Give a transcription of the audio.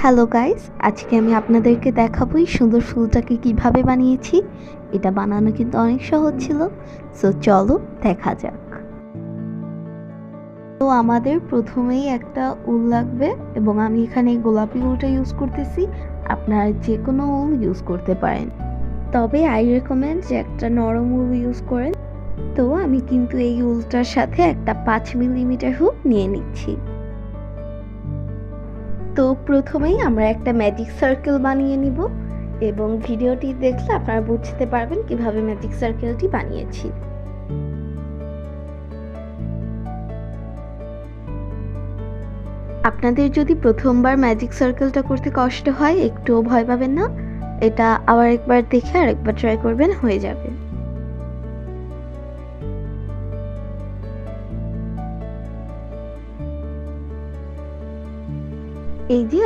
Hello guys, আজকে আমি আপনাদেরকে দেখাবো এই সুন্দর ফুলটাকে কিভাবে বানিয়েছি। এটা বানানো কিন্তু অনেক সহজ ছিল। সো চলো দেখা যাক। তো আমাদের প্রথমেই একটা উল লাগবে এবং আমি এখানে গোলাপি উলটা ইউজ করতেছি। আপনারা যে কোনো উল ইউজ করতে পারেন, তবে আই রেকমেন্ড যে একটা নরম উল ইউজ করেন। তো আমি কিন্তু এই উলটার সাথে একটা 5 মিলিমিটার হুক নিয়ে নিচ্ছি। তো প্রথমেই আমরা একটা ম্যাজিক সার্কেল বানিয়ে নিব এবং ভিডিওটি দেখলে আপনারা বুঝতে পারবেন কিভাবে ম্যাজিক সার্কেলটি বানিয়েছি। আপনাদের যদি প্রথমবার ম্যাজিক সার্কেলটা করতে কষ্ট হয়, একটুও ভয় পাবেন না। এটা আবার একবার দেখে আরেকবার ট্রাই করবেন, হয়ে যাবে। এই যে